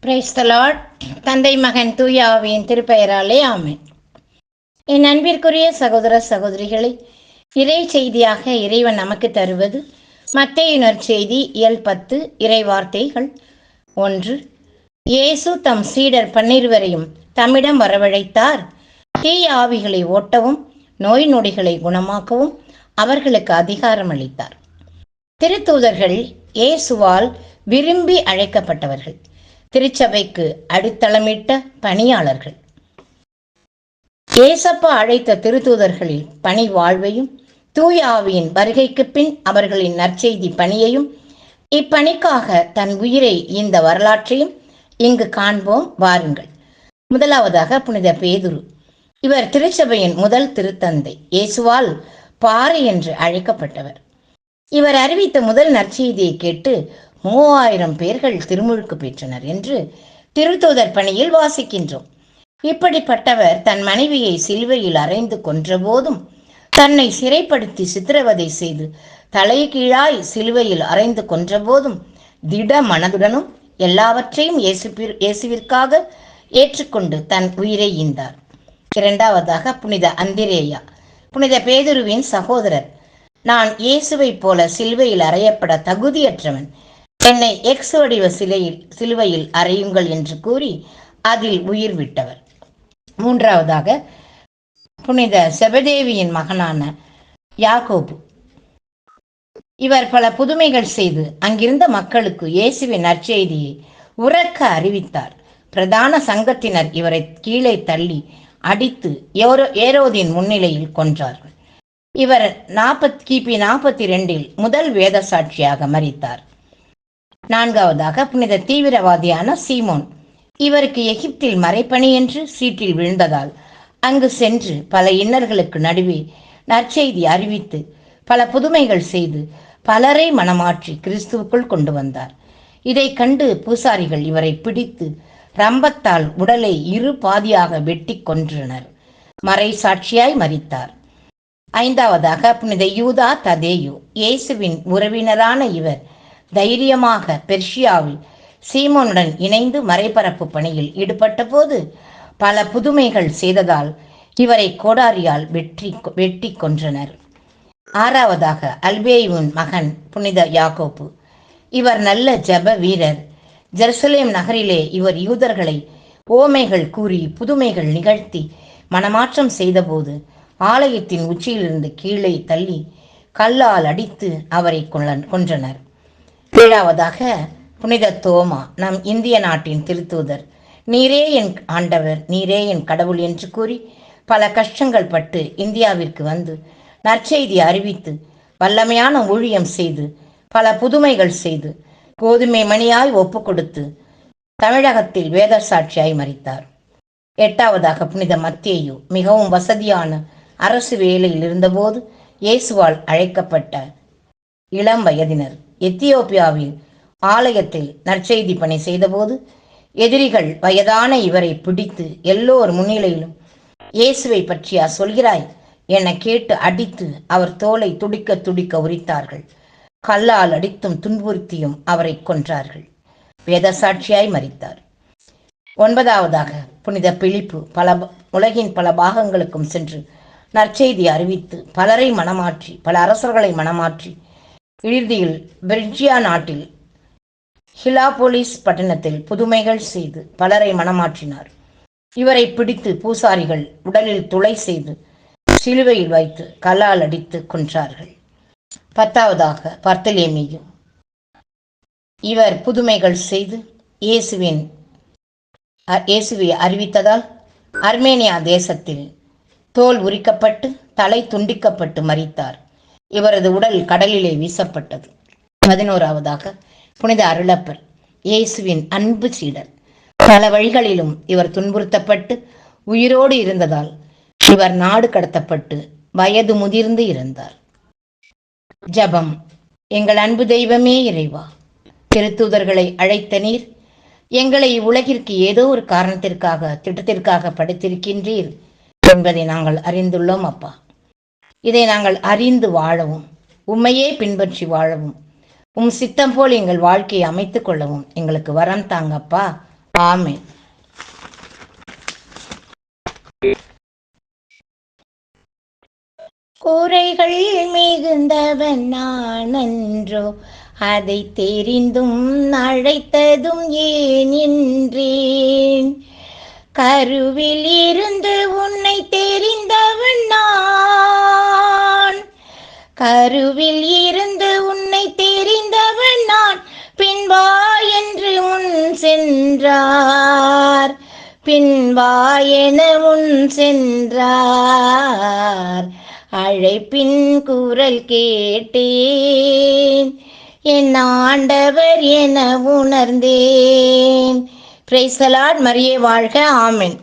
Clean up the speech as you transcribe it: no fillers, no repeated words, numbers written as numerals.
Praise the Lord. தந்தை மகன் தூய ஆவியின் திருப்பெயராலே ஆமென். என் அன்பிற்குரிய சகோதர சகோதரிகளை, இறை செய்தியாக இறைவன் நமக்கு தருவது மத்தேயு நற்செய்தி இயல் 10 இறை வார்த்தைகள். 1. இயேசு தம் சீடர் 12 தம்மிடம் வரவழைத்தார். தீய ஆவிகளை ஓட்டவும் நோய் நொடிகளை குணமாக்கவும் அவர்களுக்கு அதிகாரம் அளித்தார். திருத்தூதர்கள் இயேசுவால் விரும்பி அழைக்கப்பட்டவர்கள், திருச்சபைக்கு அடித்தளமிட்ட பணியாளர்கள். ஏசப்பா அழைத்த திருத்தூதர்களில் பணி வாழ்வையும் தூய ஆவியின் வருகைக்கு பின் அவர்களின் நற்செய்தி பணியையும், இப்பணிக்காக தன் உயிரை இந்த வரலாற்றையும் இங்கு காண்போம். வாருங்கள். முதலாவதாக புனித பேதுரு. இவர் திருச்சபையின் முதல் திருத்தந்தை, இயேசுவால் பாறை என்று அழைக்கப்பட்டவர். இவர் அறிவித்த முதல் நற்செய்தியை கேட்டு 3000 பேர்கள் திருமுழுக்கு பெற்றனர் என்று திருத்தூதர் பணியில் வாசிக்கின்றோம். இப்படிப்பட்டவர் தன் மனைவியை சிலுவையில் அறைந்து கொன்ற போதும், தன்னை சிறைப்படுத்தி சித்திரவதை செய்து தலைகீழாய் சிலுவையில் அறைந்து கொன்ற போதும் திட மனதுடனும் எல்லாவற்றையும் இயேசுவிற்காக ஏற்றுக்கொண்டு தன் உயிரை ஈந்தார். இரண்டாவதாக புனித அந்திரேயா. புனித பேதுருவின் சகோதரர். நான் இயேசுவை போல சிலுவையில் அறையப்பட தகுதியற்றவன், என்னை எக்ஸ் வடிவ சிலுவையில் அறையுங்கள் என்று கூறி அதில் உயிர் விட்டவர். மூன்றாவதாக புனித செபதேவியின் மகனான யாக்கோபு. இவர் பல புதுமைகள் செய்து அங்கிருந்த மக்களுக்கு இயேசுவின் நற்செய்தியை உரக்க அறிவித்தார். பிரதான சங்கத்தினர் இவரை கீழே தள்ளி அடித்து ஏரோதின் முன்னிலையில் கொன்றார்கள். இவர் கிபி 42 முதல் வேத சாட்சியாக மரித்தார். நான்காவதாக புனித தீவிரவாதியான சீமோன். இவருக்கு எகிப்தில் மறைப்பணி என்று சீட்டில் விழுந்ததால் அங்கு சென்று பல இன்னர்களுக்கு நடுவே நற்செய்தி அறிவித்து பல புதுமைகள் செய்து பலரை மனமாற்றி கிறிஸ்துவுக்குள் கொண்டு வந்தார். இதை கண்டு பூசாரிகள் இவரை பிடித்து ரம்பத்தால் உடலை 2 பாதியாக வெட்டி கொன்றனர். மறை சாட்சியாய் மரித்தார். ஐந்தாவதாக புனித யூதா ததேயு. இயேசுவின் உறவினரான இவர் தைரியமாக பெர்ஷியாவில் சீமோனுடன் இணைந்து மறைபரப்பு பணியில் ஈடுபட்ட போது பல புதுமைகள் செய்ததால் இவரை கோடாரியால் வெட்டி கொன்றனர். ஆறாவதாக அல்பேயுவின் மகன் புனித யாக்கோபு. இவர் நல்ல ஜப வீரர். ஜெருசலேம் நகரிலே இவர் யூதர்களை ஓமைகள் கூறி புதுமைகள் நிகழ்த்தி மனமாற்றம் செய்தபோது ஆலயத்தின் உச்சியிலிருந்து கீழே தள்ளி கல்லால் அடித்து அவரை கொன்றனர். ஏழாவதாக புனித தோமா, நம் இந்திய நாட்டின் திருத்தூதர். நீரே என் ஆண்டவர், நீரே என் கடவுள் என்று கூறி பல கஷ்டங்கள் பட்டு இந்தியாவிற்கு வந்து நற்செய்தி அறிவித்து வல்லமையான ஊழியம் செய்து பல புதுமைகள் செய்து கோதுமை மணியாய் ஒப்பு கொடுத்து தமிழகத்தில் வேத சாட்சியாய் மரித்தார். எட்டாவதாக புனித மத்தேயு. மிகவும் வசதியான அரசு வேலையில் இருந்தபோது இயேசுவால் அழைக்கப்பட்ட இளம் வயதினர். எத்தியோப்பியாவில் ஆலயத்தில் நற்செய்தி பணி செய்தபோது எதிரிகள் வயதான இவரை பிடித்து எல்லோர் முன்னிலையிலும் இயேசுவை பற்றியா சொல்கிறாய் என கேட்டு அடித்து அவர் தோலை துடிக்க துடிக்க உரித்தார்கள். கல்லால் அடித்தும் துன்புறுத்தியும் அவரை கொன்றார்கள். வேத சாட்சியாய் மரித்தார். ஒன்பதாவதாக புனித பிலிப்பு. உலகின் பல பாகங்களுக்கும் சென்று நற்செய்தி அறிவித்து பலரை மனமாற்றி பல அரசர்களை மனமாற்றி இறுதியில் பெர்ஜியா நாட்டில் ஹிலாபோலிஸ் பட்டணத்தில் புதுமைகள் செய்து பலரை மனமாற்றினார். இவரை பிடித்து பூசாரிகள் உடலில் துளை செய்து சிலுவையில் வைத்து கல்லால் அடித்து கொன்றார்கள். பத்தாவதாக பர்த்தலேமியு. இவர் புதுமைகள் செய்து இயேசுவை அறிவித்ததால் அர்மேனியா தேசத்தில் தோல் உரிக்கப்பட்டு தலை துண்டிக்கப்பட்டு மரித்தார். இவரது உடல் கடலிலே வீசப்பட்டது. 11ஆவதாக புனித அருளப்பர். இயேசுவின் அன்பு சீடர். பல வழிகளிலும் இவர் துன்புறுத்தப்பட்டு உயிரோடு இருந்ததால் இவர் நாடு கடத்தப்பட்டு வயது முதிர்ந்து இருந்தார். ஜபம். எங்கள் அன்பு தெய்வமே இறைவா, திருத்தூதர்களை அழைத்த நீர் எங்களை இவ்வுலகிற்கு ஏதோ ஒரு காரணத்திற்காக திட்டத்திற்காக படைத்திருக்கின்றீர் என்பதை நாங்கள் அறிந்துள்ளோம் அப்பா. இதை நாங்கள் அறிந்து வாழவும் உம்மையே பின்பற்றி வாழவும் உம் சித்தம் போல் எங்கள் வாழ்க்கையை அமைத்துக் கொள்ளவும் எங்களுக்கு வரம் தாங்கப்பா. ஆமென். குறைகள் மிகுந்தவன் நான் அன்றோ, அதை தெரிந்தும் அழைத்ததும் ஏன் என்றேன். கருவில் இருந்து உன்னை தெரிந்தவன் நான், கருவில் இருந்து உன்னை தெரிந்தவன் நான். பின்வா என்று முன் சென்றார், பின்வா என முன் சென்றார். அழைப்பின் குரல் கேட்டேன், என் ஆண்டவர் என உணர்ந்தேன். Praise the Lord. மரியே வாழ்க. ஆமென்.